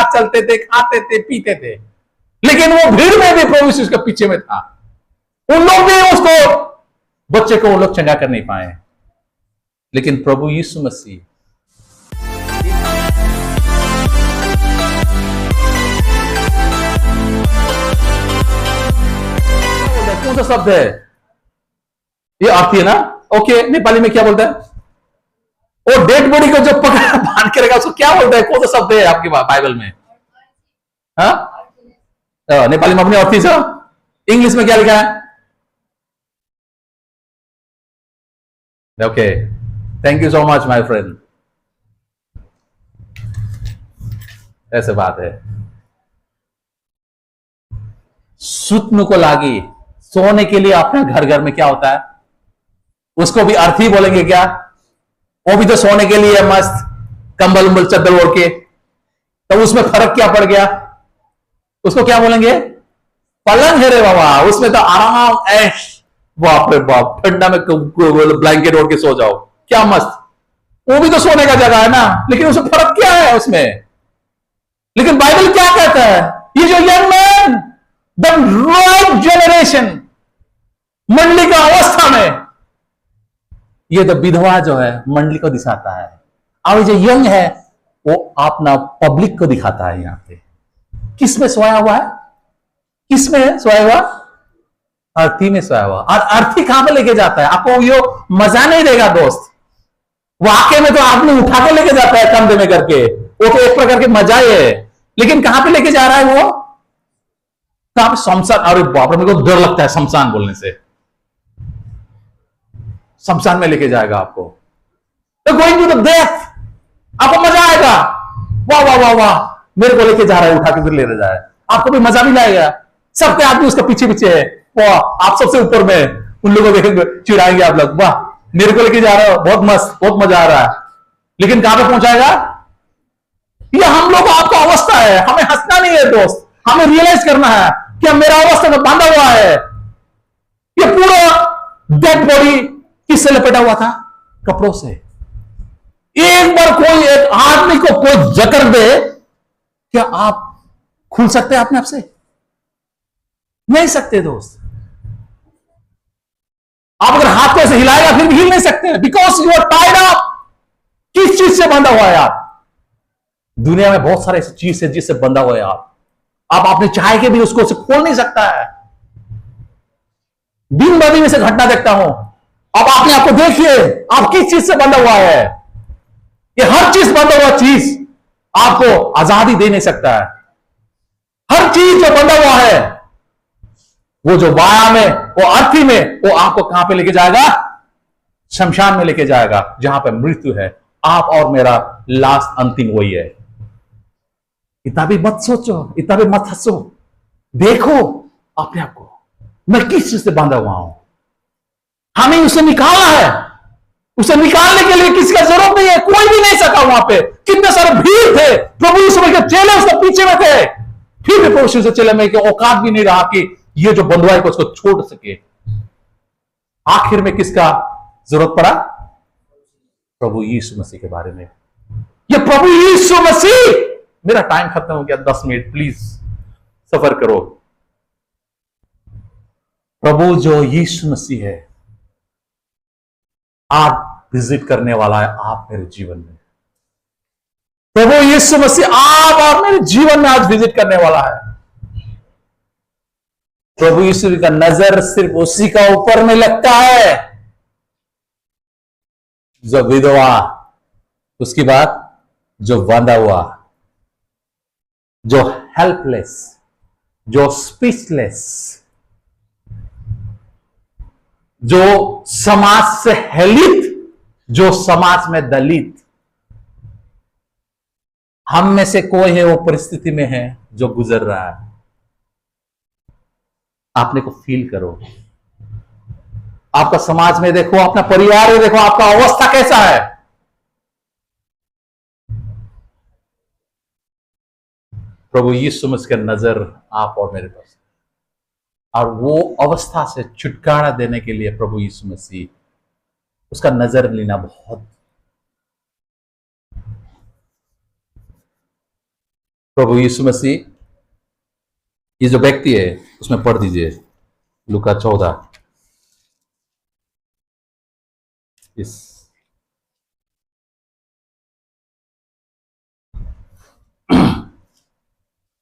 साथ चलते थे, खाते थे, पीते थे, लेकिन वो भीड़ में भी प्रभु यीशु उसके पीछे में था। उन लोग भी उसको, बच्चे को वो लोग चंगा कर नहीं पाए, लेकिन प्रभु यीशु मसीह कौन सा शब्द है ये? आती है ना? ओके, नेपाली में क्या बोलता है? वो डेड बॉडी को जो पकड़ बांध के रखा उसको क्या बोलता है? कौन सा शब्द है आपके बाइबल में? हाँ, नेपाली में अपनी अर्थी से, इंग्लिश में क्या लिखा है? Okay, thank you so much my friend. ऐसे बात है, सुतनु को लागी, सोने के लिए अपने घर घर में क्या होता है? उसको भी अर्थी बोलेंगे क्या? वो भी तो सोने के लिए मस्त कंबल उम्बल चद्दर ओढ़ के, तो उसमें फर्क क्या पड़ गया? उसको क्या बोलेंगे? पलंग है रे बाबा, उसमें तो आराम ऐश, बाप रे बाप, ठंडा में ब्लैंकेट ओढ़ के सो जाओ, क्या मस्त। वो भी तो सोने का जगह है ना, लेकिन उसमें फर्क क्या है उसमें? लेकिन बाइबल क्या कहता है? ये जो young man, the right generation, मंडली का अवस्था में, ये तो विधवा जो है मंडली को दिखाता है, और जो यंग है वो अपना पब्लिक को दिखाता है। यहां पे किसमें सोया हुआ है? किसमें सोया हुआ? अर्थी में सोया हुआ। और अर्थी कहां पे लेके जाता है? आपको ये मजा नहीं देगा दोस्त। वाकई में तो आदमी उठा के लेके जाता है कंधे में करके, वो तो एक प्रकार के मजा ही है, लेकिन कहां पे लेके जा रहा है वो? कहां पे? शमशान। अरे बाप रे, मेरे को डर लगता है शमशान बोलने से। शमशान में लेके जाएगा आपको, तो गोइंग टू द डेथ, आपको मजा आएगा। वाह वाह वाह वाह, मेरे को लेके जा रहा है, उठा के फिर ले जा रहा है, आपको भी मजा भी लाएगा। सबके आदमी उसके पीछे पीछे है, वाह, आप सबसे ऊपर में, उन लोगों को चिढ़ाएंगे आप लोग, वाह मेरे को लेके जा रहे हो, बहुत मस्त, बहुत मजा आ रहा है, लेकिन कहां पे पहुंचाएगा? ये हम लोग आपका अवस्था है, हमें हंसना नहीं है दोस्त, हमें रियलाइज करना है कि मेरा अवस्था में बांधा हुआ है। ये पूरा डेड बॉडी किससे लपेटा हुआ था? कपड़ों से। एक बार कोई एक आदमी को कोई जकड़ दे, क्या आप खुल सकते हैं अपने आप से? नहीं सकते दोस्त। आप अगर हाथ को ऐसे हिलाएगा फिर भी हिल नहीं सकते, because you are tied up. किस चीज से बंधा हुआ है आप? दुनिया में बहुत सारे ऐसी चीज है जिससे बंधा हुआ है आप अपने चाहे के भी उसको खोल नहीं सकता है। दिन ब दिन में से घटना देखता हूं, अब आपने आपको देखिए, आप किस चीज से बंधा हुआ है। ये हर चीज बंधा हुआ चीज आपको आजादी दे नहीं सकता है। हर चीज जो बंधा हुआ है, वो जो वाया में, वो अर्थी में, वो आपको कहां पे लेके जाएगा? शमशान में लेके जाएगा, जहां पे मृत्यु है। आप और मेरा लास्ट अंतिम वही है। इतना भी मत सोचो, इतना भी मत हंसो, देखो अपने आप को, मैं किस चीज से बांधा हुआ हूं। हमें उसे निकालना है। उसे निकालने के लिए किसी का जरूरत नहीं है, कोई भी नहीं सका। वहां पे कितने सारे भीड़ थे, प्रभु यीशु के चेले उसके पीछे में थे, फिर भी प्रभु यीशु के चेले में औकात भी नहीं रहा कि ये जो बंधुआ है उसको छोड़ सके। आखिर में किसका जरूरत पड़ा? प्रभु यीशु मसीह के बारे में। ये प्रभु यीशु मसीह। मेरा टाइम खत्म हो गया, 10 मिनट, प्लीज सफर करो। प्रभु जो यीशु मसीह है, आज विजिट करने वाला है आप मेरे जीवन में। प्रभु यीशु मसीह आप और मेरे जीवन में आज विजिट करने वाला है। प्रभु यीशु का नजर सिर्फ उसी का ऊपर में लगता है जो विधवा, उसकी बात जो बांधा हुआ, जो हेल्पलेस, जो स्पीचलेस, जो समाज से हेलित, जो समाज में दलित। हम में से कोई है वो परिस्थिति में है जो गुजर रहा है। आपने को फील करो, आपका समाज में देखो, अपना परिवार में देखो, आपका अवस्था कैसा है। प्रभु यीशु मसीह का नजर आप और मेरे पास, और वो अवस्था से छुटकारा देने के लिए प्रभु यीशु मसीह, उसका नजर लेना बहुत प्रभु यीशु मसीह, ये जो व्यक्ति है उसमें पढ़ दीजिए लूका 14, इस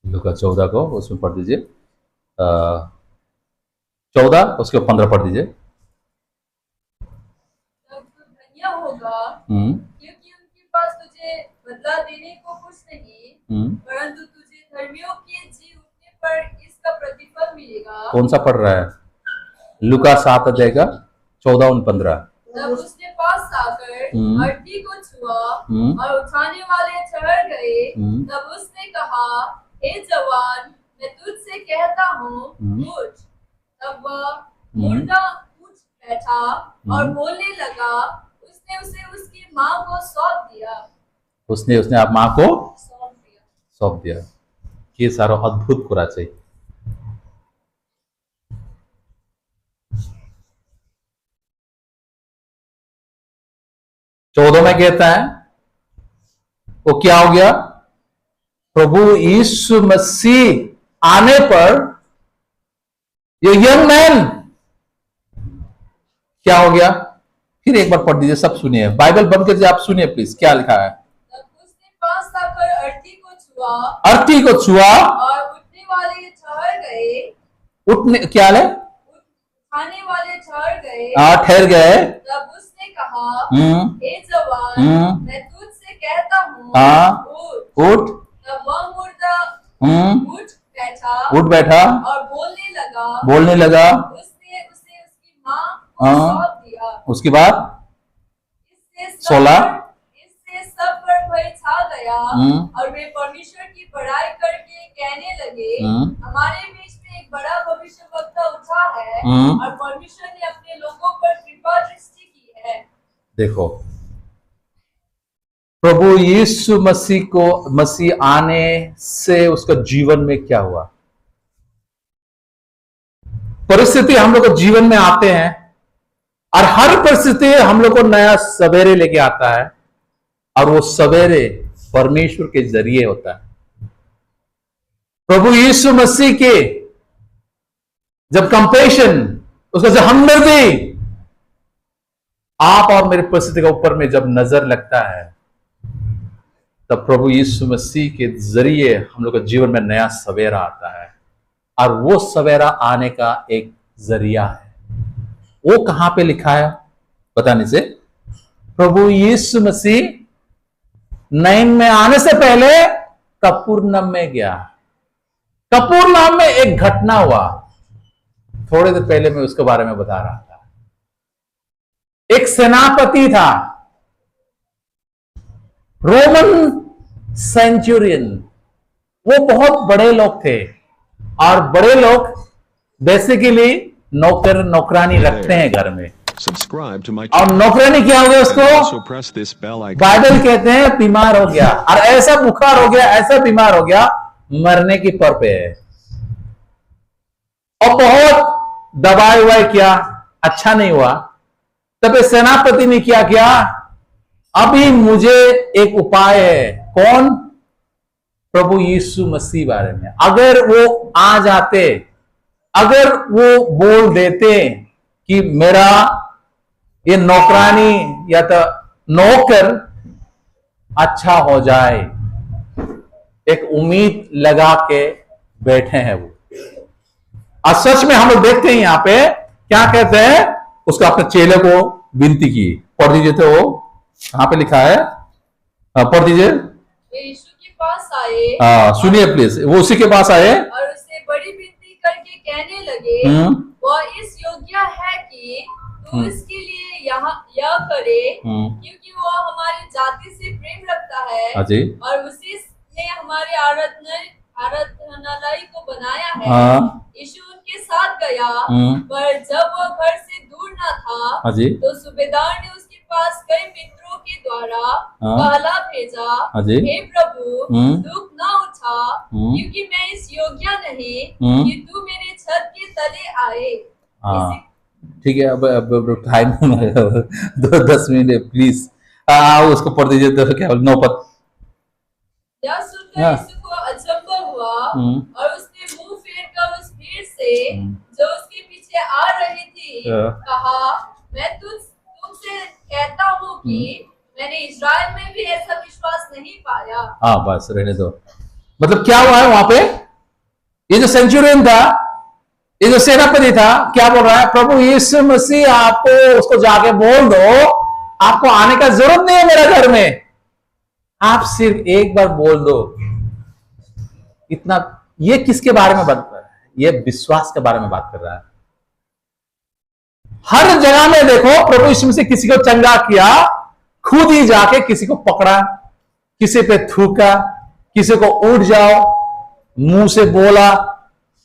लूका 14 को उसमें पढ़ दीजिए, 14 उसके 15 पढ़ दीजिए। तब तू धन्य होगा हम्म क्योंकि उनके पास तुझे बदला देने को कुछ नहीं, हम्म परंतु तुझे धर्मियों के जी उठने पर इसका प्रतिफल मिलेगा। कौन सा पढ़ रहा है? लूका 7 अध्याय का 14-15। तब उसने पास आकर अर्थी को छुआ हम्म। और उठाने वाले ठहर गए। हम्म। तब उसने कहा, हे जवान, मैं तुझसे कहता हूँ, उठ। तब वह मुर्दा उठ बैठा और बोलने लगा। उसने उसे उसकी माँ को सौंप दिया। उसने आप माँ को सौंप दिया। ये सारा अद्भुत कुरा चाहिए। चौदह में कहता है वो क्या हो गया? प्रभु यीशु मसीह आने पर ये यंग मैन क्या हो गया? फिर एक बार पढ़ दीजिए, सब सुनिए, बाइबल बंद कर दीजिए, आप सुनिए प्लीज, क्या लिखा है? तब उसने पास आकर अर्थी को छुआ और उठने वाले ठहर गए। उठने क्या ले? उठाने वाले ठहर गए। ठहर गए। तब उसने कहा, हे जवान, मैं तुझसे कहता हूँ, उठ। तब वह मुर्दा उठ बैठा और बोलने लगा। उसने उसे उसकी माँ को सौंप दिया। उसके बाद इससे सब पर भय छा गया और वे परमेश्वर की बड़ाई करके कहने लगे, हमारे बीच में एक बड़ा भविष्यवक्ता उठा है और परमेश्वर ने अपने लोगों पर कृपा दृष्टि की है। देखो, प्रभु यीशु मसीह आने से उसका जीवन में क्या हुआ? परिस्थिति हम लोग को जीवन में आते हैं और हर परिस्थिति हम लोग को नया सवेरे लेके आता है, और वो सवेरे परमेश्वर के जरिए होता है। प्रभु यीशु मसीह के जब कंपेशन, उसका जब हमदर्दी आप और मेरे परिस्थिति के ऊपर में जब नजर लगता है, तब प्रभु यीशु मसीह के जरिए हम लोग के जीवन में नया सवेरा आता है, और वो सवेरा आने का एक जरिया है। वो कहां पे लिखा है बताने से? प्रभु यीशु मसीह नैन में आने से पहले कपूरनम में गया। कपूरनम में एक घटना हुआ, थोड़े देर पहले मैं उसके बारे में बता रहा था। एक सेनापति था, रोमन सेंचुरियन। वो बहुत बड़े लोग थे, और बड़े लोग बेसिकली नौकरानी रखते हैं घर में। और नौकरानी क्या हो गया उसको? बाइबल कहते हैं बीमार हो गया, और ऐसा बुखार हो गया, ऐसा बीमार हो गया, मरने की पर पे है। और बहुत दवाई ववाई किया, अच्छा नहीं हुआ। तब सेनापति ने क्या किया? अभी मुझे एक उपाय है। कौन? प्रभु यीशु मसीह बारे में। अगर वो आ जाते, अगर वो बोल देते कि मेरा ये नौकरानी या तो नौकर अच्छा हो जाए, एक उम्मीद लगा के बैठे हैं वो। और सच में हम लोग देखते हैं यहां पे क्या कहते हैं, उसको अपने चेले को विनती की। पढ़ दीजिए, तो वो कहां पे लिखा है? पढ़ दीजिए। यीशु के पास आए, सुनिए प्लीज। वो उसी के पास आए और उसे बड़ी विनती करके कहने लगे, वह इस योग्य है कि तू इसके लिए यह करे, क्योंकि वो हमारी जाति से प्रेम रखता है और उसी ने हमारे आराधनालय को बनाया है। यीशु उनके साथ गया, पर जब वह घर से दूर न था, तो सूबेदार ने उसके पास कई मित्रों के द्वारा कहला भेजा, हे प्रभु, दुख न उठा, क्योंकि मैं इस योग्य नहीं कि तू मेरे छत के तले आए। ठीक है, अब टाइम 10 मिनट प्लीज। उसको पढ़ दीजिए। तो क्या नौपत यह सुनकर यीशु को और उसने मुंह फेर कर उस भीड़ से जो उसके पीछे आ रही थी कहा, मैं तुमसे कहता हूँ कि मैंने इस्राएल में भी ऐसा विश्वास नहीं पाया। हाँ बस रहने दो। मतलब क्या हुआ है वहां पे? ये जो सेंचुरियन था, ये जो सेनापति था, क्या बोल रहा है? प्रभु यीशु मसीह आपको, उसको जाके बोल दो आपको आने का जरूरत नहीं है मेरे घर में, आप सिर्फ एक बार बोल दो। इतना, ये किसके बारे में बात कर रहा है? ये विश्वास के बारे में बात कर रहा है। हर जगह में देखो प्रभु यीशु मसीह किसी को चंगा किया, खुद ही जाके किसी को पकड़ा, किसी पे थूका, किसी को उठ जाओ मुंह से बोला।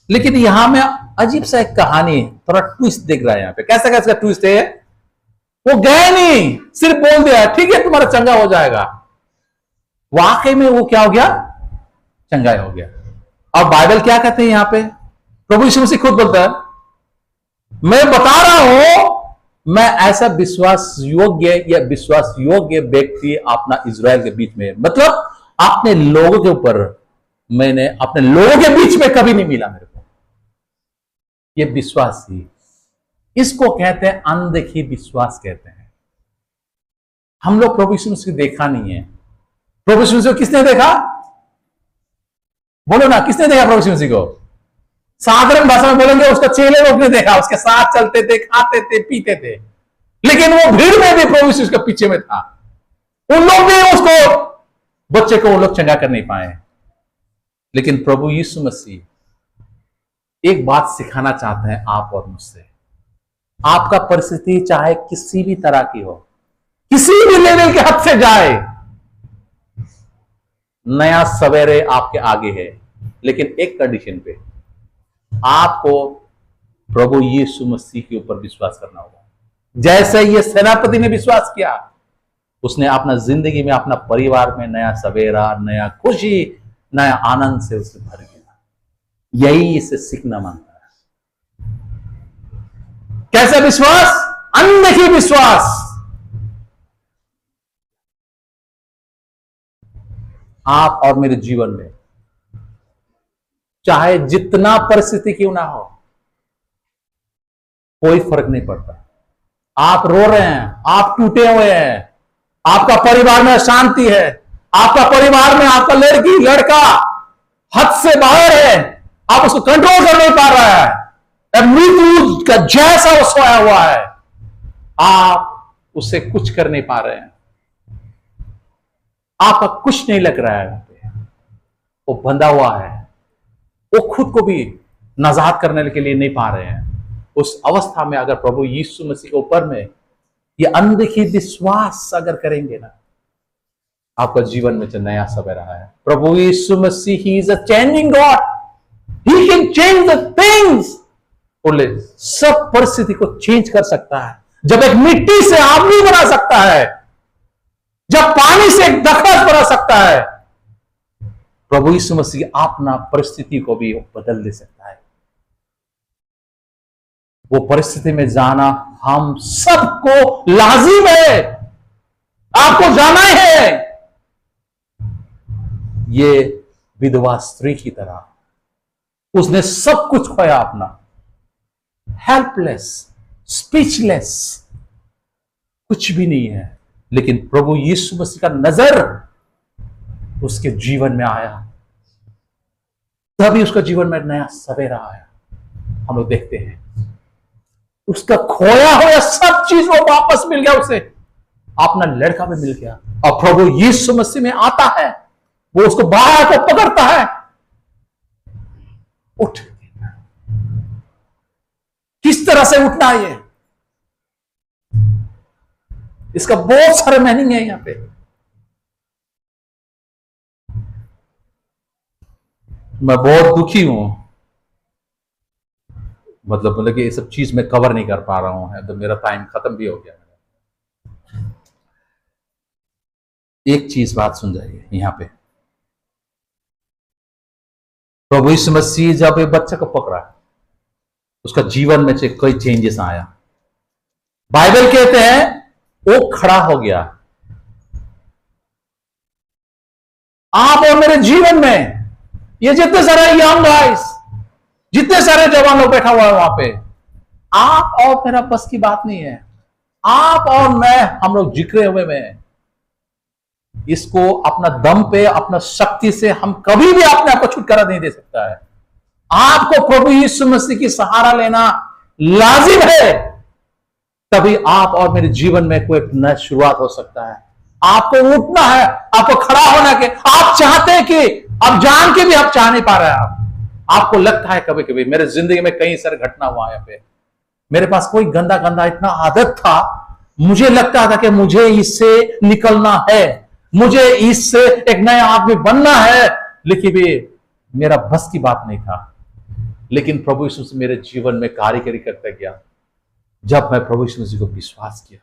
लेकिन यहां में अजीब सा एक कहानी, थोड़ा ट्विस्ट दिख रहा है यहां पे। कैसा कैसा ट्विस्ट है? वो गए नहीं, सिर्फ बोल दिया ठीक है तुम्हारा चंगा हो जाएगा। वाकई में वो क्या हो गया? चंगा हो गया। और बाइबल क्या कहते हैं यहां पे? प्रभु यीशु मसीह खुद बोलता है, मैं बता रहा हूं, मैं ऐसा विश्वास योग्य या विश्वास योग्य व्यक्ति अपना इज़राइल के बीच में, मतलब अपने लोगों के ऊपर, मैंने अपने लोगों के बीच में कभी नहीं मिला मेरे को। ये विश्वास ही, इसको कहते हैं अनदेखी विश्वास कहते हैं। हम लोग प्रभु यीशु मसीह को देखा नहीं है। प्रभु यीशु मसीह को किसने देखा? बोलो ना, किसने देखा प्रभु यीशु मसीह को? साधारण भाषा में बोलेंगे उसका चेले लोग ने देखा, उसके साथ चलते थे, खाते थे, पीते थे। लेकिन वो भीड़ में भी प्रभु यीशु के पीछे में था। उन लोग भी उसको, बच्चे को वो लोग चंगा कर नहीं पाए। लेकिन प्रभु यीशु मसीह एक बात सिखाना चाहते हैं आप और मुझसे। आपका परिस्थिति चाहे किसी भी तरह की हो, किसी भी लेवल के हद से जाए, नया सवेरे आपके आगे है। लेकिन एक कंडीशन पे, आपको प्रभु यीशु मसीह के ऊपर विश्वास करना होगा। जैसे ये सेनापति ने विश्वास किया, उसने अपना जिंदगी में, अपना परिवार में नया सवेरा, नया खुशी, नया आनंद से उसे भर गया। यही इसे सीखना मांगता है। कैसा विश्वास? अनदेखी विश्वास। आप और मेरे जीवन में चाहे जितना परिस्थिति क्यों ना हो, कोई फर्क नहीं पड़ता। आप रो रहे हैं, आप टूटे हुए हैं, आपका परिवार में अशांति है, आपका परिवार में आपका लड़की लड़का हद से बाहर है, आप उसको कंट्रोल कर नहीं पा रहा है, मृत्यु का जैसा वो सोया हुआ है, आप उससे कुछ कर नहीं पा रहे हैं, आपका कुछ नहीं लग रहा है, वो बंधा हुआ है, वो खुद को भी नजात करने के लिए नहीं पा रहे हैं। उस अवस्था में अगर प्रभु यीशु मसीह के ऊपर में ये अनदेखी विश्वास अगर करेंगे ना, आपका जीवन में तो नया सवेरा है। प्रभु यीशु मसीह, ही is a changing God, he can change the things. बोले सब परिस्थिति को चेंज कर सकता है। जब एक मिट्टी से आदमी बना सकता है, जब पानी से एक दखल बना सकता है, प्रभु यीशु मसीह अपना परिस्थिति को भी बदल दे सकता है। वो परिस्थिति में जाना हम सबको लाजिम है, आपको जाना है। ये विधवा स्त्री की तरह उसने सब कुछ खोया अपना, हेल्पलेस, स्पीचलेस, कुछ भी नहीं है। लेकिन प्रभु यीशु मसीह का नजर उसके जीवन में आया, तभी उसका जीवन में नया सवेरा आया। हम लोग देखते हैं उसका खोया हुआ सब चीज वो वापस मिल गया उसे, अपना लड़का भी मिल गया। और प्रभु यीशु मसीह में आता है, वो उसको बाहर को पकड़ता है, उठ। किस तरह से उठना है ये, इसका बहुत सारे मीनिंग है यहां पे। मैं बहुत दुखी हूं, मतलब कि ये सब चीज मैं कवर नहीं कर पा रहा हूं, तो मेरा टाइम खत्म भी हो गया। एक चीज बात सुन जाइए यहां पे, प्रभु यीशु मसीह जब एक बच्चे को पकड़ा, उसका जीवन में से कई चेंजेस आया। बाइबल कहते हैं वो खड़ा हो गया। आप और मेरे जीवन में ये जितने सारे यंग गाइस, जितने सारे जवान लोग बैठा हुआ है वहां पे, आप और मेरा बस की बात नहीं है। आप और मैं, हम लोग जिक्रे हुए में, इसको अपना दम पे, अपना शक्ति से हम कभी भी अपने आप को छुटकारा नहीं दे सकता है। आपको प्रभु यीशु मसीह की सहारा लेना लाजिम है, तभी आप और मेरे जीवन में कोई नया शुरुआत हो सकता है। आपको उठना है, आपको खड़ा होना के, आप चाहते हैं कि अब जान के भी आप चाह नहीं पा रहे हैं। आपको लगता है कभी कभी, मेरे जिंदगी में कई सारे घटना हुआ यहाँ पे, मेरे पास कोई गंदा गंदा इतना आदत था, मुझे लगता था कि मुझे इससे निकलना है, मुझे इससे एक नया आदमी बनना है, लेकिन भी मेरा बस की बात नहीं था। लेकिन प्रभु यीशु मसीह मेरे जीवन में कारीगरी करता गया। जब मैं प्रभु यीशु मसीह को विश्वास किया,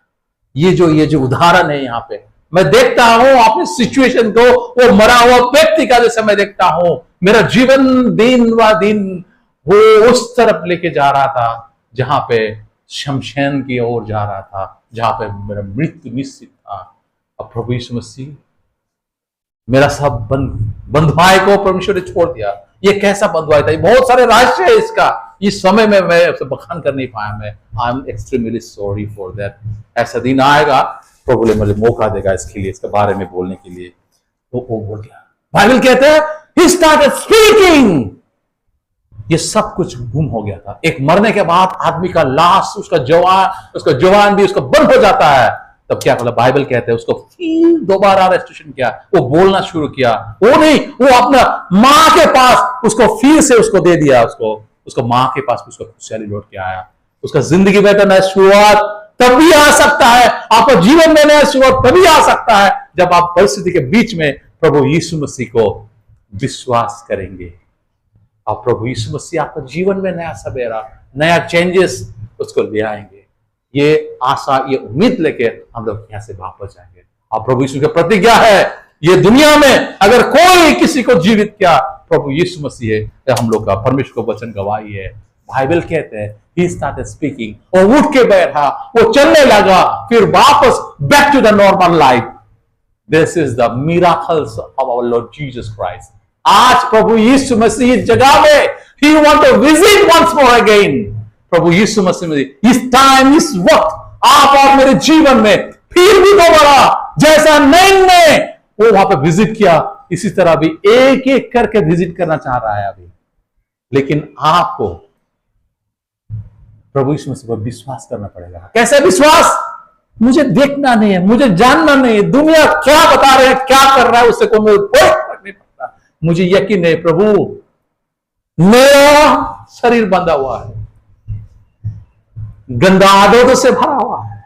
ये जो उदाहरण है यहाँ पे, मैं देखता हूं अपनी सिचुएशन को, वो मरा हुआ व्यक्ति का जैसे मैं देखता हूं, मेरा जीवन दिन व दिन वो उस तरफ लेके जा रहा था जहां पे शमशान की ओर जा रहा था, जहां पे मेरा मृत्यु निश्चित था। अब प्रभु यीशु मसीह मेरा सब बंधुआई को परमेश्वर ने छोड़ दिया। ये कैसा बंधुआई था, बहुत सारे रहस्य है इसका, इस समय में मैं उसे बखान कर नहीं पाया। मैं I am extremely sorry for that. ऐसा दिन आएगा, प्रभु ने मुझे मौका देगा इसके लिए, इसके बारे में बोलने के लिए। तो वो बोल गया, बाइबल कहते हैं he started speaking। ये सब कुछ गुम हो गया था। एक मरने के बाद आदमी का लाश, उसका जवान भी उसका बंद हो जाता है। तब क्या बोला, बाइबल कहते हैं उसको फिर दोबारा रेस्टोरेशन किया, वो बोलना शुरू किया। वो नहीं, वो अपना माँ के पास उसको फिर से उसको दे दिया, उसको माँ के पास उसको खुशहाली लौट के आया। उसका जिंदगी में नया शुरुआत तभी आ सकता है, आपका जीवन में नया शुरुआत तभी आ सकता है जब आप परिस्थिति के बीच में प्रभु यीशु मसीह को विश्वास करेंगे। आप प्रभु यीशु मसीह आपका जीवन में नया सवेरा, नया चेंजेस उसको ले आएंगे। ये आशा, ये उम्मीद लेके हम लोग यहां से वापस जाएंगे। आप प्रभु यीशु की प्रतिज्ञा है, ये दुनिया में अगर कोई किसी को जीवित किया, प्रभु यीशु मसीह है, तो हम लोग का परमेश्वर को वचन गवाही है। बाइबल कहते हैं he started speaking, वो उठ के बैठा, वो चलने लगा, फिर वापस back to the normal life। This is the miracles of our Lord Jesus Christ। आज प्रभु यीशु मसीह इस जगह में he want to visit once more again। प्रभु यीशु मसीह इस टाइम, इस वक्त आप और मेरे जीवन में फिर भी दोबारा जैसा नैन ने वो वहां पे विजिट किया, इसी तरह भी एक एक करके विजिट करना चाह रहा है अभी। लेकिन आपको प्रभु यीशु मसीह पर विश्वास करना पड़ेगा। कैसे विश्वास? मुझे देखना नहीं है, मुझे जानना नहीं है, दुनिया क्या बता रहे हैं, क्या कर रहा है, उससे कोई फर्क नहीं पड़ता। मुझे यकीन है प्रभु मेरा शरीर बंधा हुआ है, गंदा आदतों से भरा हुआ है,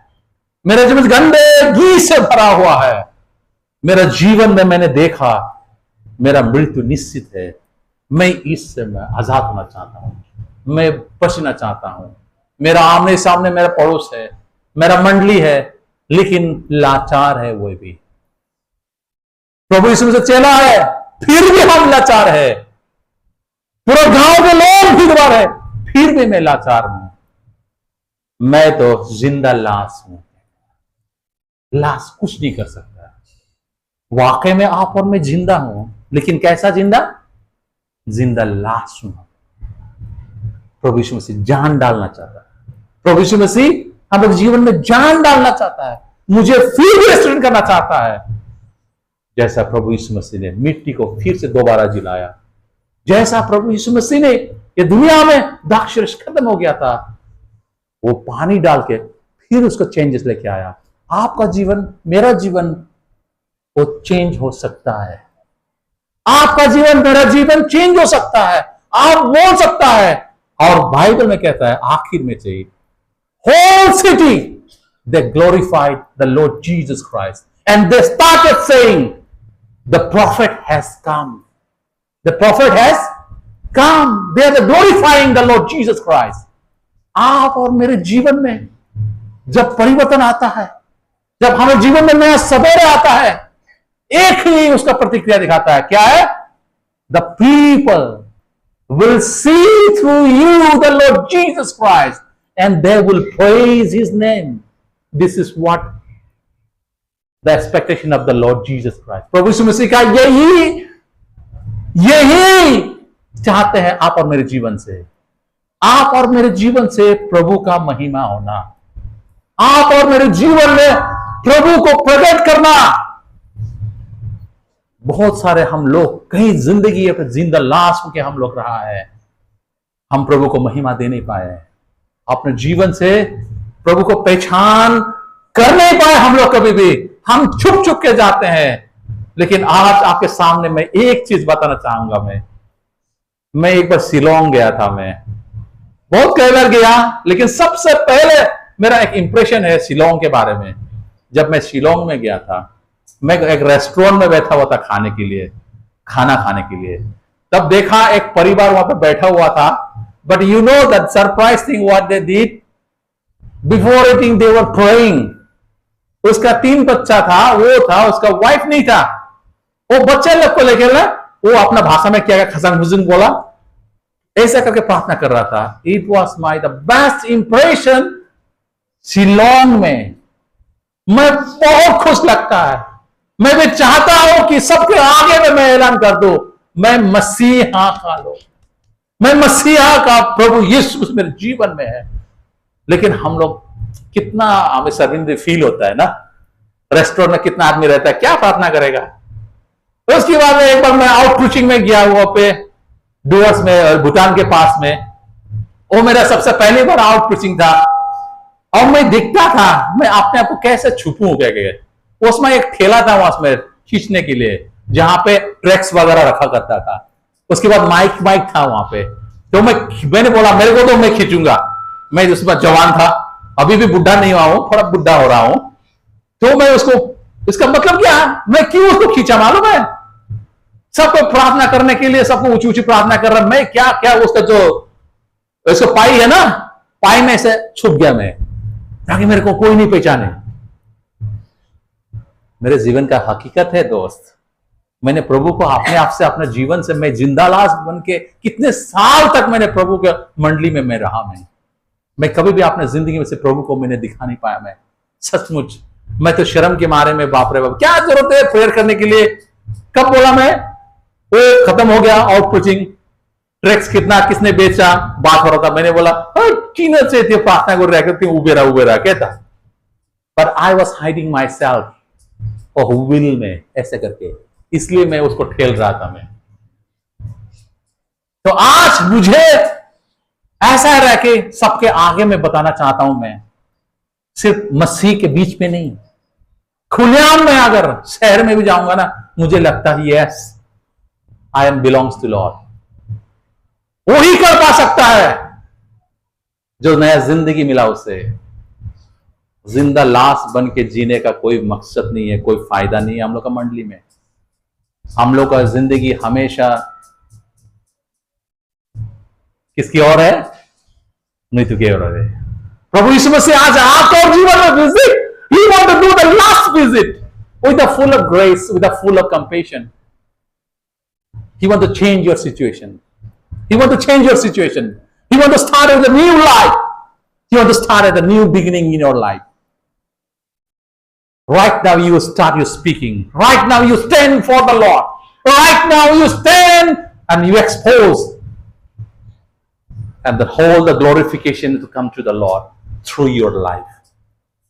मेरा जीवन गंदगी से भरा हुआ है। मेरा जीवन में मैंने देखा मेरा मृत्यु निश्चित है। मैं इससे मैं आजाद होना चाहता हूं, मैं बचना चाहता हूं। मेरा आमने सामने मेरा पड़ोस है, मेरा मंडली है, लेकिन लाचार है वो भी। प्रभु यीशु से चला है, फिर भी हम लाचार है। पूरा गांव के लोग विधवा है, फिर भी मैं लाचार हूं। मैं तो जिंदा लाश हूं। लाश कुछ नहीं कर सकता। वाकई में आप और मैं जिंदा हूं, लेकिन कैसा जिंदा? जिंदा लाश हूं। प्रभु यीशु मसीह जान डालना चाहता है। प्रभु यीशु मसीह हमारे जीवन में जान डालना चाहता है, मुझे फिर रेस्टोरेंट करना चाहता है। जैसा प्रभु यीशु मसीह ने मिट्टी को फिर से दोबारा जिलाया, जैसा प्रभु यीशु मसीह ने ये दुनिया में दाक्षरस खत्म हो गया था, वो पानी डाल के फिर उसको चेंजेस लेके आया। आपका जीवन, मेरा जीवन वो चेंज हो सकता है। आपका जीवन, मेरा जीवन चेंज हो सकता है। आप बोल सकता है। और बाइबल में कहता है आखिर में चाहिए, whole city they glorified the Lord Jesus Christ and they started saying the prophet has come, the prophet has come। they are glorifying the Lord Jesus Christ। आप और मेरे जीवन में जब परिवर्तन आता है, जब हमारे जीवन में नया सवेरा आता है, एक ही उसका प्रतिक्रिया दिखाता है। क्या है? the people will see through you the Lord Jesus Christ and they will praise his name। this is what the expectation of the Lord Jesus Christ। प्रभु यीशु मसीह का यही यही चाहते हैं आप और मेरे जीवन से। आप और मेरे जीवन से प्रभु का महिमा होना, आप और मेरे जीवन में प्रभु को प्रकट करना। बहुत सारे हम लोग कहीं जिंदगी पे जिंदा लाश होके हम लोग रहा है, हम प्रभु को महिमा दे नहीं पाए, अपने जीवन से प्रभु को पहचान कर नहीं पाए हम लोग। कभी भी हम छुप छुप के जाते हैं। लेकिन आज आपके सामने मैं एक चीज बताना चाहूंगा। मैं एक बार शिलोंग गया था। मैं बहुत कई बार गया, लेकिन सबसे पहले मेरा एक इंप्रेशन है शिलोंग के बारे में। जब मैं शिलोंग में गया था, मैं एक रेस्टोरेंट में बैठा हुआ था खाना खाने के लिए। तब देखा एक परिवार वहां पे बैठा हुआ था। But you know that surprise thing what they did before eating they were praying. उसका 3 बच्चा था, वो था, उसका वाइफ नहीं था। वो बच्चे लोग को लेकर ना, वो अपना भाषा में क्या खसंग खुसंग बोला, ऐसा करके प्रार्थना कर रहा था। It was my the best impression Shillong में। मैं बहुत खुश लगता है। मैं भी चाहता हूं कि सबके आगे में मैं ऐलान कर दूं, मैं मसीहा का लोग, मैं मसीहा का प्रभु यीशु मेरे जीवन में है। लेकिन हम लोग कितना, हमें शर्मिंदगी फील होता है ना। रेस्टोरेंट में कितना आदमी रहता है, क्या प्रार्थना करेगा। तो उसके बाद में एक बार मैं आउट प्रीचिंग में गया हुआ पे डुअर्स में और भूटान के पास में। वो मेरा सबसे पहली बार आउट प्रीचिंग था। और मैं दिखता था, मैं अपने आप को कैसे छुपूं क्या। उसमें एक ठेला था वहां में खींचने के लिए, जहां पे ट्रैक्स वगैरह रखा करता था। उसके बाद माइक था वहां पे। तो मैंने बोला मेरे को तो मैं खींचूंगा। मैं उस पर जवान था, अभी भी बुढ़ा नहीं हुआ हूं, थोड़ा बुढ़ा हो रहा हूं। तो मैं उसको, इसका मतलब क्या, मैं क्यों उसको खींचा मालूम है? सबको प्रार्थना करने के लिए, सबको ऊंची ऊंची प्रार्थना कर रहा। मैं क्या क्या उसका जो उसको पाई है ना, पाई में से छुप गया मैं, ताकि मेरे को कोई नहीं पहचाने। मेरे जीवन का हकीकत है दोस्त, मैंने प्रभु को अपने आप से, अपने जीवन से, मैं जिंदा लाश बन के कितने साल तक मैंने प्रभु के मंडली में मैं रहा। मैं कभी भी अपने जिंदगी में से प्रभु को मैंने दिखा नहीं पाया। मैं सचमुच, मैं तो शर्म के मारे में, बाप रे बाप, क्या जरूरत है प्रेयर करने के लिए। कब बोला मैं, वो खत्म हो गया आउट प्रीचिंग, ट्रैक्स कितना किसने बेचा, बात हो रहा था। मैंने बोला चीन से प्रार्थना कर रहा करती उबेरा कहता। पर I was hiding my self और विल में, ऐसे करके, इसलिए मैं उसको ठेल रहा था। मैं तो आज मुझे ऐसा रह के सबके आगे में बताना चाहता हूं। मैं सिर्फ मसीह के बीच में नहीं, खुलेआम में अगर शहर में भी जाऊंगा ना, मुझे लगता है yes I am belongs to lord. वही कर पा सकता है जो नया जिंदगी मिला उसे। जिंदा लाश बन के जीने का कोई मकसद नहीं है, कोई फायदा नहीं है हम लोग का मंडली में। हम लोग का जिंदगी हमेशा किसकी ओर है? मृत्यु की ओर है। प्रभु यीशु मसीह आज आपके जीवन में visit, he want to do the last visit with a full of grace, with a full of compassion. He want to change your situation. He want to change your situation. He want to start with a new life. He want to start at a new beginning in your life. Right now you start your speaking. Right now you stand for the Lord. Right now you stand and you expose. And the whole the glorification to come to the Lord through your life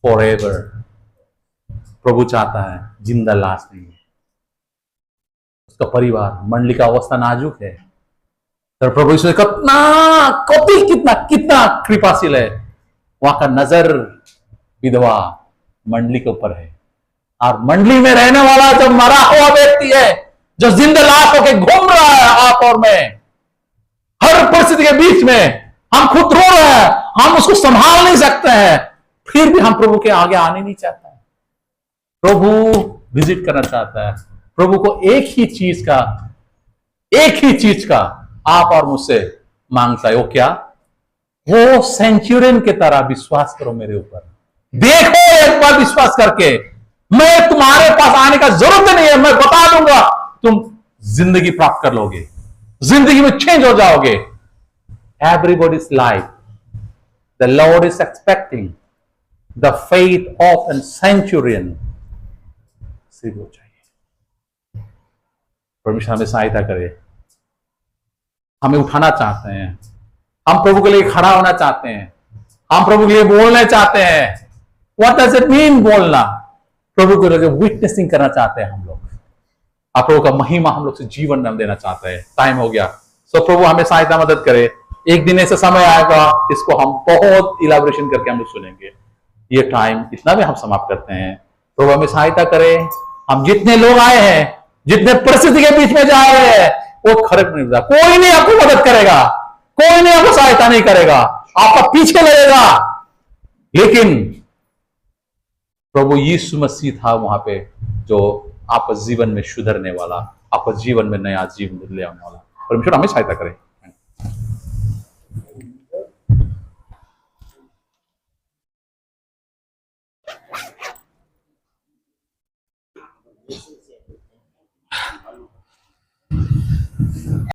forever. प्रभु चाहता है जिंदा लाश नहीं है। उसका परिवार, मंडली का अवस्था नाजुक है, तो प्रभु यीशु कितना कृपाशील है। वहां का नजर विधवा मंडली के ऊपर है। और मंडली में रहने वाला जो मरा हुआ व्यक्ति है, जो जिंदा लाश होकर घूम रहा है आप और मैं, हर परिस्थिति के बीच में हम खुद रो रहे हैं, हम उसको संभाल नहीं सकते हैं, फिर भी हम प्रभु के आगे आने नहीं चाहते। प्रभु विजिट करना चाहता है। प्रभु को एक ही चीज का आप और मुझसे मांगता है। वो क्या? वो सेंचुरियन के तरह विश्वास करो मेरे ऊपर। देखो एक बार विश्वास करके, मैं तुम्हारे पास आने का जरूरत नहीं है, मैं बता दूंगा, तुम जिंदगी प्राप्त कर लोगे, जिंदगी में चेंज हो जाओगे। Everybody's life, the Lord is expecting the faith of a centurion. सिर्फ हो चाहिए। परमेश्वर हमें सहायता करे। हमें उठाना चाहते हैं, हम प्रभु के लिए खड़ा होना चाहते हैं, हम प्रभु के लिए बोलना चाहते हैं। व्हाट डज इट मीन बोलना? प्रभु के लिए विटनेसिंग करना चाहते हैं हम लोग। आप प्रभु का महिमा हम लोग से जीवन में हम देना चाहते हैं। टाइम हो गया। सो प्रभु हमें सहायता मदद करे। एक दिन ऐसा समय आएगा, इसको हम बहुत इलाबोरेशन करके हम लोग सुनेंगे। ये टाइम इतना भी हम समाप्त करते हैं। प्रभु हमें सहायता करे। हम जितने लोग आए हैं, जितने परिस्थिति के बीच में जा रहे हैं, वो खर्च नहीं होता। कोई नहीं आपको मदद करेगा, कोई नहीं आपको सहायता नहीं करेगा, आपका पीछे लगेगा। लेकिन प्रभु यीशु मसीह था वहां पे, जो आपका जीवन में सुधरने वाला, आपका जीवन में नया जीवन ले आने वाला। परमेश्वर हमें सहायता करे।